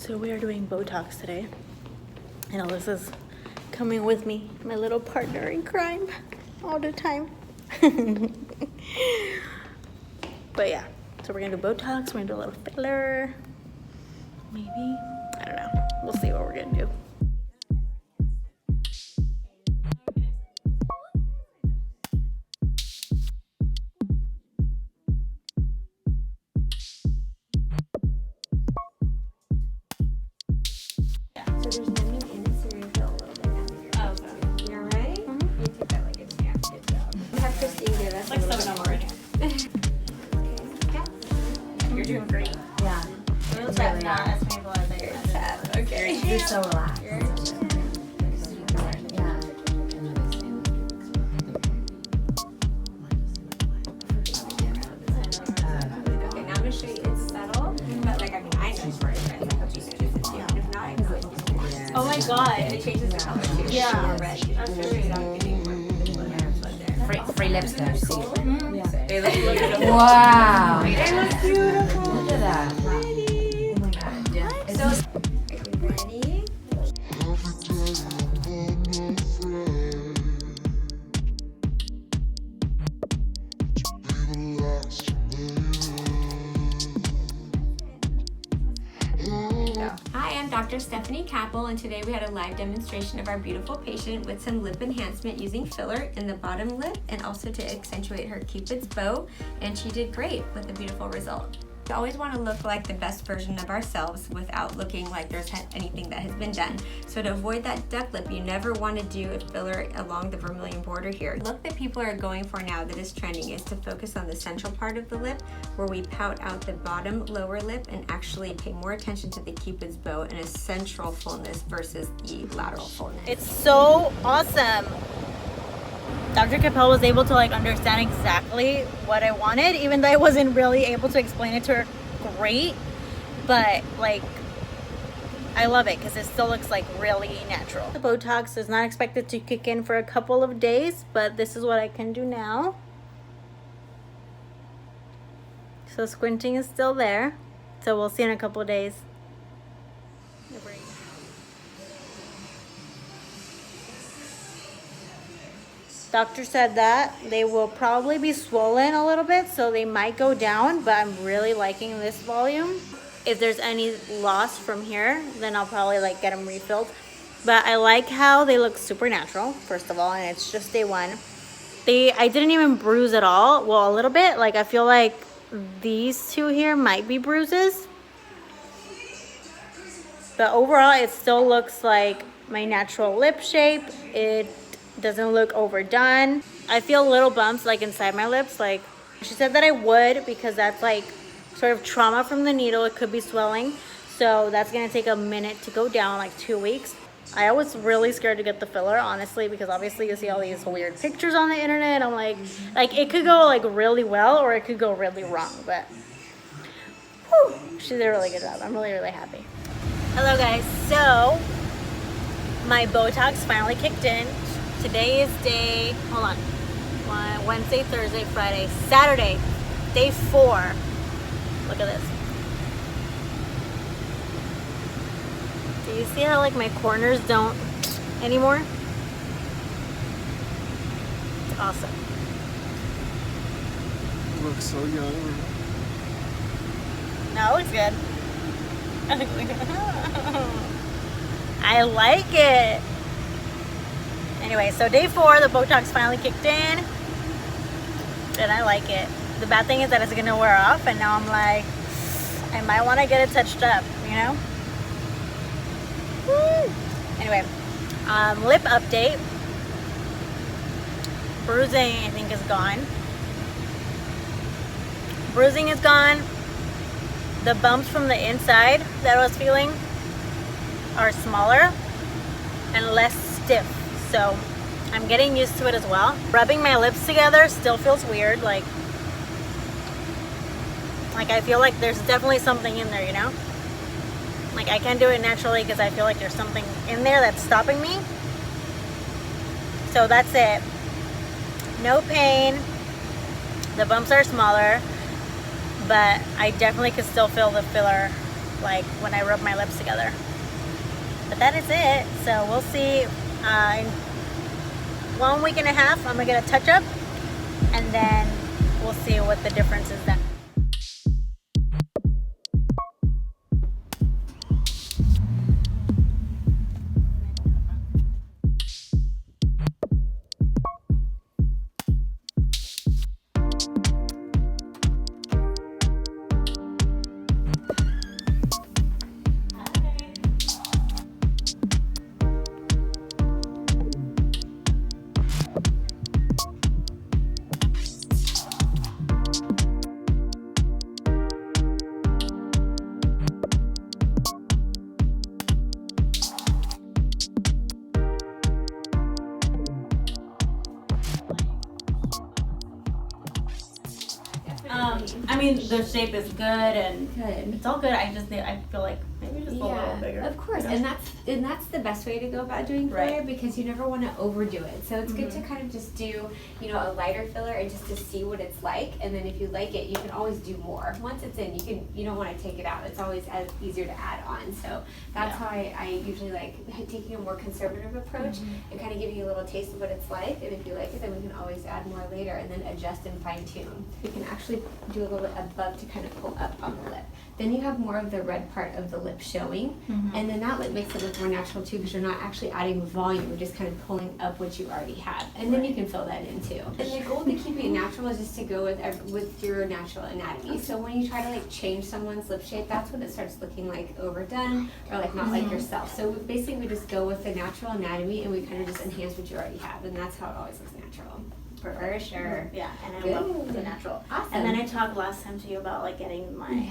So we are doing Botox today. And Alyssa's coming with me, my little partner in crime, all the time. But yeah, so we're gonna do Botox, we're gonna do a little filler. Maybe, I don't know. We'll see what we're gonna do. You're doing great. Yeah. You're so relaxed. Yeah. Okay, now I'm gonna show you it's subtle, but like I mean I know for it, right? Like I'll just do this too. And if not, I can like just do it. Oh my god. And it changes the color too. Yeah. More red. I'll show you that getting more Free lips though. See. They look beautiful. Wow. They look beautiful. Look at that. Oh my god. Yeah. So are you ready? Hi, I'm Dr. Stephanie Capel, and today we had a live demonstration of our beautiful patient with some lip enhancement using filler in the bottom lip and also to accentuate her Cupid's bow, and she did great with a beautiful result. We always want to look like the best version of ourselves without looking like there's anything that has been done. So to avoid that duck lip, you never want to do a filler along the vermilion border here. The look that people are going for now that is trending is to focus on the central part of the lip where we pout out the bottom lower lip and actually pay more attention to the Cupid's bow and a central fullness versus the lateral fullness. It's so awesome. Dr. Capel was able to like understand exactly what I wanted, even though I wasn't really able to explain it to her great. But like, I love it because it still looks like really natural. The Botox is not expected to kick in for a couple of days, but this is what I can do now. So squinting is still there. So we'll see in a couple of days. Doctor said that they will probably be swollen a little bit, so they might go down, but I'm really liking this volume. If there's any loss from here, then I'll probably like get them refilled. But I like how they look super natural, first of all, and it's just day one. I didn't even bruise at all. Well, a little bit. Like I feel like these two here might be bruises. But overall, it still looks like my natural lip shape. It doesn't look overdone. I feel little bumps like inside my lips. Like she said that I would because that's like sort of trauma from the needle. It could be swelling. So that's gonna take a minute to go down, like 2 weeks. I was really scared to get the filler, honestly, because obviously you see all these weird pictures on the internet. I'm like it could go like really well or it could go really wrong, but whew, she did a really good job. I'm really, really happy. Hello guys, so my Botox finally kicked in. Today is day, hold on, Wednesday, Thursday, Friday, Saturday, day 4. Look at this. Do you see how like my corners don't anymore? It's awesome. You look so young. No, it looks good. I like it. Anyway, so day 4, the Botox finally kicked in, and I like it. The bad thing is that it's gonna wear off, and now I'm like, I might want to get it touched up, you know? Woo! Anyway, lip update. Bruising, I think, is gone. Bruising is gone. The bumps from the inside that I was feeling are smaller and less stiff. So I'm getting used to it as well. Rubbing my lips together still feels weird. Like I feel like there's definitely something in there, you know? Like I can't do it naturally because I feel like there's something in there that's stopping me. So that's it. No pain. The bumps are smaller, but I definitely could still feel the filler like when I rub my lips together. But that is it. So we'll see. In 1 week and a half, I'm gonna get a touch up, and then we'll see what the difference is then. I mean, the shape is good and it's all good. I feel like maybe just a little bigger. Of course, and that's the best way to go about doing filler because you never want to overdo it. So it's good to kind of just do, you know, a lighter filler and just to see what it's like. And then if you like it, you can always do more. Once it's in, you don't want to take it out. It's always easier to add on. So that's how I usually like taking a more conservative approach and kind of giving you a little taste of what it's like. And if you like it, then we can always add more later and then adjust and fine tune. We can actually do a little bit above to kind of pull up on the lip. Then you have more of the red part of the lip showing, and then that lip makes it look more natural too because you're not actually adding volume, you're just kind of pulling up what you already have, and then you can fill that in too. And the goal to keep it natural is just to go with your natural anatomy. So when you try to like change someone's lip shape, that's when it starts looking like overdone or like not like yourself. So basically we just go with the natural anatomy and we kind of just enhance what you already have, and that's how it always looks natural. For sure. Yeah, and I love the natural. Awesome. And then I talked last time to you about like getting my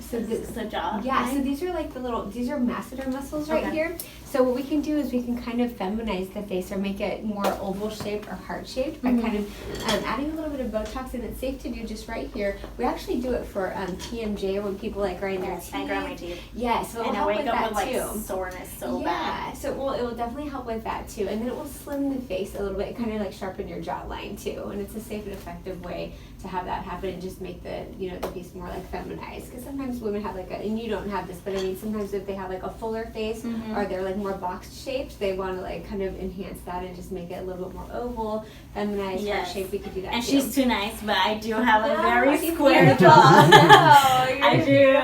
So this is the jaw. Yeah, so these are like these are masseter muscles right here. So what we can do is we can kind of feminize the face or make it more oval shaped or heart shaped by kind of adding a little bit of Botox, and it's safe to do just right here. We actually do it for TMJ or when people like grind their teeth. I grind my teeth. Yeah, so it'll and help I wake with up that with too. like soreness so bad. Yeah, so it will definitely help with that too, and then it will slim the face a little bit, kind of like sharpen your jawline too, and it's a safe and effective way to have that happen and just make the the face more like feminized. Because sometimes women have like and you don't have this, but I mean sometimes if they have like a fuller face or they're like more boxed shaped, they want to like kind of enhance that and just make it a little bit more oval, feminized, heart shaped. We could do that and too. she's too nice, but I do have a very square jaw. I do.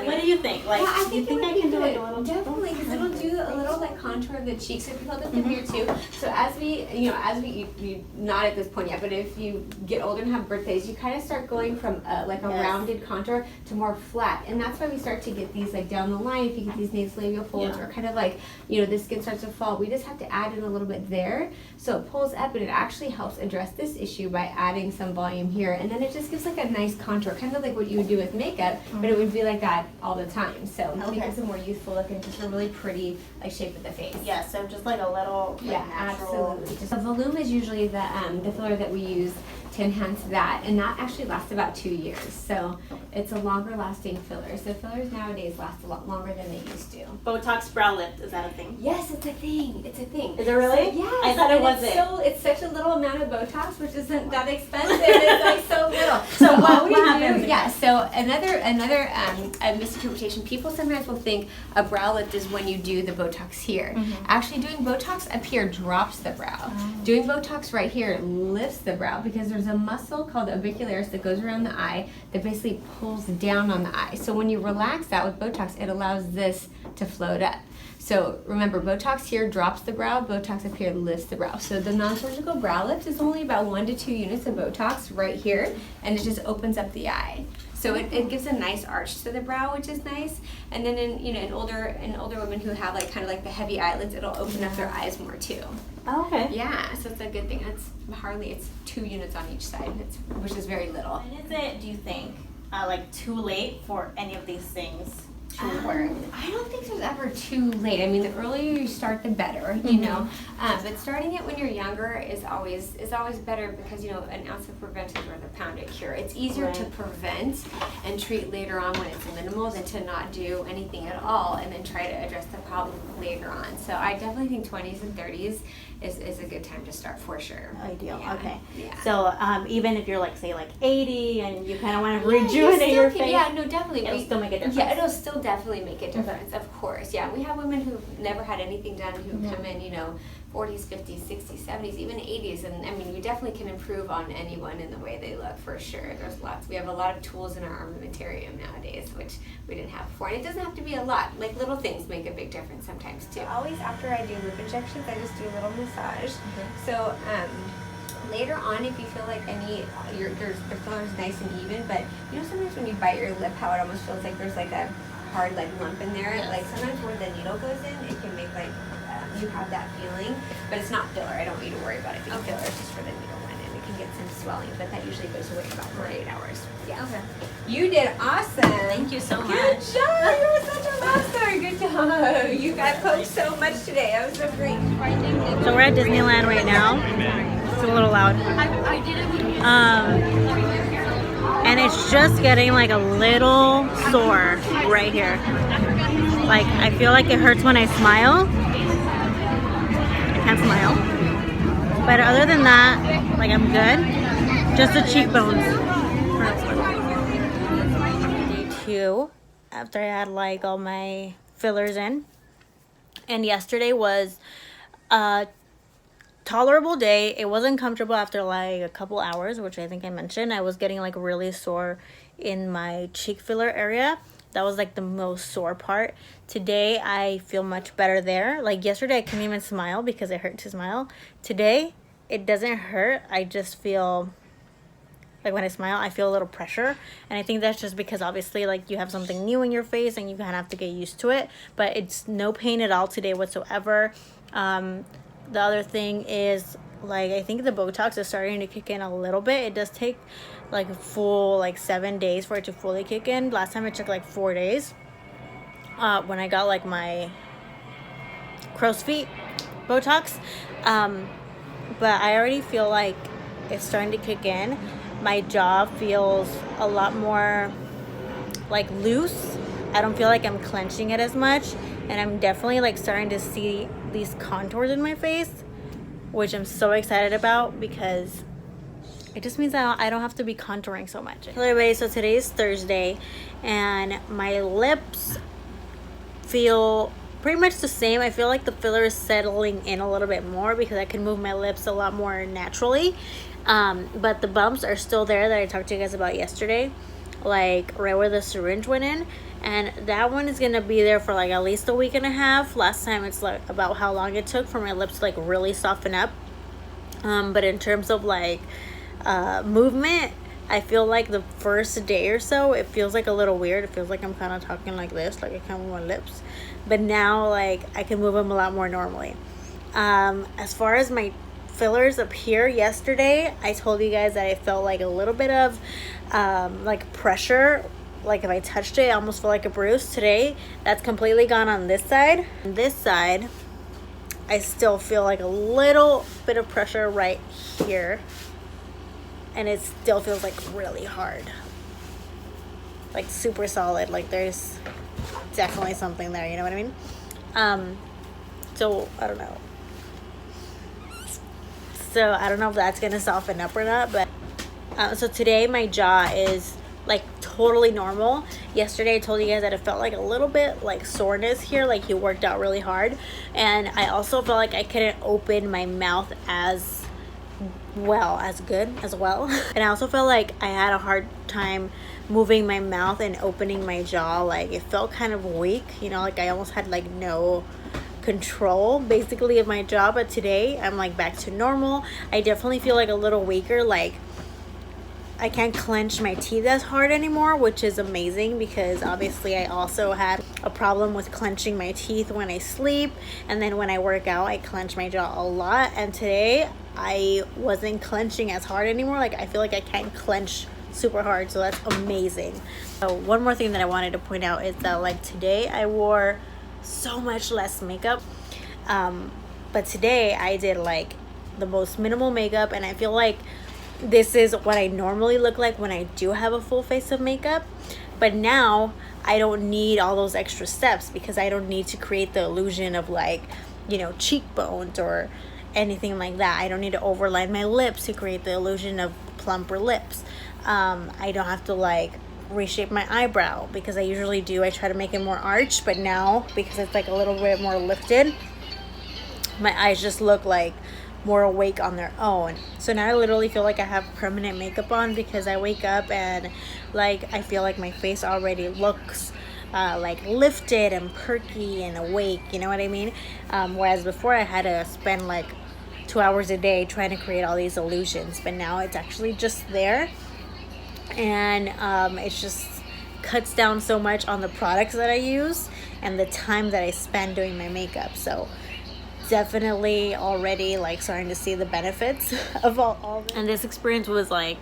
What do you think? Like, I do you think I can do like a little? Definitely, because it'll do a little like contour of the cheeks. So if you hold up the mirror too. So as we, you not at this point yet, but if you get older and have birthdays, you kind of start going from like a rounded contour to more flat, and that's why we start to get these like down the line. If you get these nasolabial folds or kind of like the skin starts to fall, we just have to add in a little bit there, so it pulls up, and it actually helps address this issue by adding some volume here, and then it just gives like a nice contour, kind of like what you would do with makeup, but it would be like that all the time. So it makes it more youthful look and just a really pretty like shape of the face. Yeah, so just like a little natural. Absolutely. Just the volume is usually the filler that we use to enhance that, and that actually lasts about 2 years. So it's a longer lasting filler. So fillers nowadays last a lot longer than they used to. Botox brow lift, is that a thing? Yes, it's a thing. It's a thing. Is it really? So, yes. I thought it wasn't. It's such a little amount of Botox, which isn't that expensive. It's like so little. So what we do? happens? Yeah. So another misinterpretation. People sometimes will think a brow lift is when you do the Botox here. Actually, doing Botox up here drops the brow. Doing Botox right here lifts the brow because there's a muscle called the orbicularis that goes around the eye that basically pulls down on the eye. So when you relax that with Botox, it allows this to float up. So remember, Botox here drops the brow, Botox up here lifts the brow. So the non-surgical brow lift is only about 1 to 2 units of Botox right here, and it just opens up the eye. So it gives a nice arch to the brow, which is nice. And then in older women who have like kind of like the heavy eyelids, it'll open up their eyes more too. Oh, okay. Yeah, so it's a good thing. It's 2 units on each side, which is very little. When is it, do you think, like too late for any of these things I don't think there's ever too late. I mean, the earlier you start, the better, you know. But starting it when you're younger is always better because, you know, an ounce of prevention is worth a pound of cure. It's easier to prevent and treat later on when it's minimal than to not do anything at all and then try to address the problem later on. So I definitely think 20s and 30s is a good time to start for sure. Ideal. Yeah. Okay. Yeah. So even if you're like, say, like 80 and you kind of want to rejuvenate your face. Yeah, no, definitely. It'll still make a difference. Yeah, it'll still definitely make a difference, of course. Yeah, we have women who've never had anything done who come in, you know, 40s, 50s, 60s, 70s, even 80s. And I mean, we definitely can improve on anyone in the way they look for sure. We have a lot of tools in our armamentarium nowadays, which we didn't have before. And it doesn't have to be a lot. Like little things make a big difference sometimes too. Always after I do lip injections, I just do a little massage. So later on, if you feel like your filler is nice and even, but you know sometimes when you bite your lip, how it almost feels like there's like a hard like lump in there. Like sometimes where the needle goes in, it can make like you have that feeling, but it's not filler. I don't want you to worry about it being filler. It's just for the needle one, and it can get some swelling, but that usually goes away in about 48 hours. Yeah. Okay. You did awesome. Thank you so much. Good job. You were such a rock star. Good job. You got coached so much today. That was so great. So we're at Disneyland right now. It's a little loud. And it's just getting like a little sore right here. Like I feel like it hurts when I smile. I can't smile. But other than that, like I'm good. Just the cheekbones. Day 2, after I had like all my fillers in. And yesterday was a tolerable day. It wasn't comfortable after like a couple hours, which I think I mentioned. I was getting like really sore in my cheek filler area. That was like the most sore part. Today I feel much better there. Like yesterday I couldn't even smile because it hurt to smile. Today it doesn't hurt. I just feel like when I smile I feel a little pressure, and I think that's just because obviously like you have something new in your face and you kind of have to get used to it, but it's no pain at all today whatsoever. The other thing is, like, I think the Botox is starting to kick in a little bit. It does take like a full like 7 days for it to fully kick in. Last time it took like 4 days when I got like my crow's feet Botox. But I already feel like it's starting to kick in. My jaw feels a lot more like loose. I don't feel like I'm clenching it as much, and I'm definitely like starting to see these contours in my face, which I'm so excited about because it just means that I don't have to be contouring so much. Hello everybody, so today is Thursday and my lips feel pretty much the same. I feel like the filler is settling in a little bit more because I can move my lips a lot more naturally. But the bumps are still there that I talked to you guys about yesterday, like right where the syringe went in, and that one is gonna be there for like at least a week and a half. Last time it's like about how long it took for my lips to like really soften up. But in terms of like movement, I feel like the first day or so it feels like a little weird. It feels like I'm kind of talking like this, like I can't move my lips, but now like I can move them a lot more normally. As far as my fillers up here, yesterday I told you guys that I felt like a little bit of like pressure, like if I touched it I almost felt like a bruise. Today that's completely gone on this side. On this side I still feel like a little bit of pressure right here, and it still feels like really hard, like super solid, like there's definitely something there, you know what I mean? So I don't know. So I don't know if that's gonna soften up or not, but so today my jaw is like totally normal. Yesterday I told you guys that it felt like a little bit like soreness here, like he worked out really hard, and I also felt like I couldn't open my mouth as well. And I also felt like I had a hard time moving my mouth and opening my jaw. Like it felt kind of weak, you know, like I almost had like no control basically of my jaw. But today I'm like back to normal. I definitely feel like a little weaker, like I can't clench my teeth as hard anymore, which is amazing because obviously I also had a problem with clenching my teeth when I sleep, and then when I work out I clench my jaw a lot, and today I wasn't clenching as hard anymore. Like I feel like I can't clench super hard, so that's amazing. So one more thing that I wanted to point out is that like today I wore so much less makeup, but today I did like the most minimal makeup, and I feel like this is what I normally look like when I do have a full face of makeup. But now I don't need all those extra steps because I don't need to create the illusion of like, you know, cheekbones or anything like that. I don't need to overline my lips to create the illusion of plumper lips. I don't have to like reshape my eyebrow because I usually do. I try to make it more arched, but now because it's like a little bit more lifted, my eyes just look like more awake on their own. So now I literally feel like I have permanent makeup on because I wake up and like I feel like my face already looks like lifted and perky and awake, you know what I mean? Whereas before I had to spend like 2 hours a day trying to create all these illusions, but now it's actually just there, and it's just cuts down so much on the products that I use and the time that I spend doing my makeup. So definitely already like starting to see the benefits of all this. And this experience was like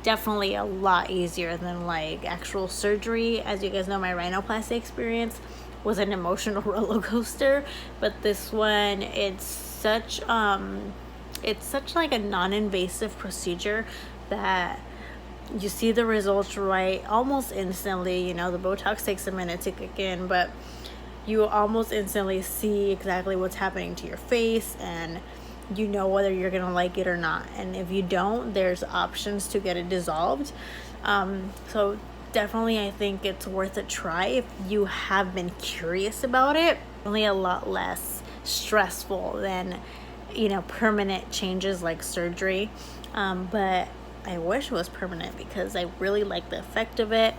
definitely a lot easier than like actual surgery. As you guys know, my rhinoplasty experience was an emotional roller coaster, but this one, it's such like a non-invasive procedure that you see the results right almost instantly. You know, the Botox takes a minute to kick in, but you almost instantly see exactly what's happening to your face, and you know whether you're gonna like it or not. And if you don't, there's options to get it dissolved. So definitely I think it's worth a try if you have been curious about it. Only a lot less stressful than, you know, permanent changes like surgery. But I wish it was permanent because I really like the effect of it.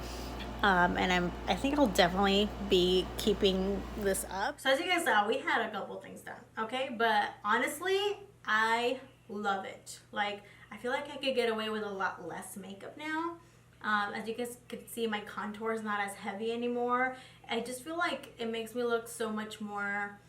And I think I'll definitely be keeping this up. So as you guys saw, we had a couple things done, okay? But honestly, I love it. Like, I feel like I could get away with a lot less makeup now. As you guys could see, my contour is not as heavy anymore. I just feel like it makes me look so much more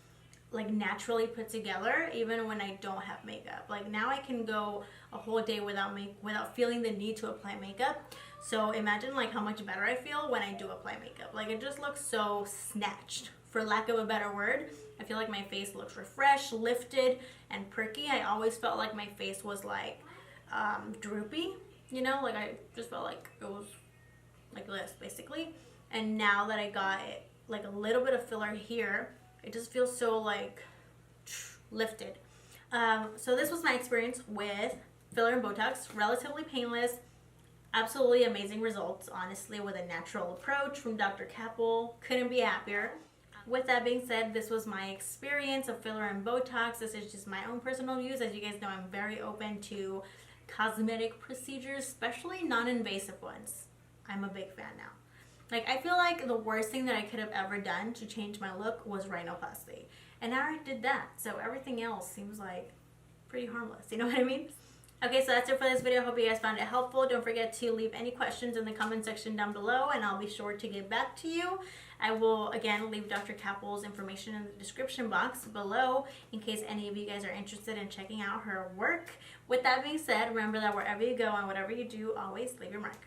like naturally put together, even when I don't have makeup. Like now I can go a whole day without feeling the need to apply makeup. So imagine like how much better I feel when I do apply makeup. Like it just looks so snatched, for lack of a better word. I feel like my face looks refreshed, lifted, and perky. I always felt like my face was like droopy, you know, like I just felt like it was like this basically. And now that I got it, like a little bit of filler here, it just feels so like lifted. So this was my experience with filler and Botox. Relatively painless, absolutely amazing results, honestly, with a natural approach from Dr. Capel. Couldn't be happier. With that being said, this was my experience of filler and Botox. This is just my own personal views. As you guys know, I'm very open to cosmetic procedures, especially non-invasive ones. I'm a big fan now. Like, I feel like the worst thing that I could have ever done to change my look was rhinoplasty. And I already did that. So everything else seems like pretty harmless. You know what I mean? Okay, so that's it for this video. Hope you guys found it helpful. Don't forget to leave any questions in the comment section down below, and I'll be sure to get back to you. I will, again, leave Dr. Capel's information in the description box below in case any of you guys are interested in checking out her work. With that being said, remember that wherever you go and whatever you do, always leave your mark.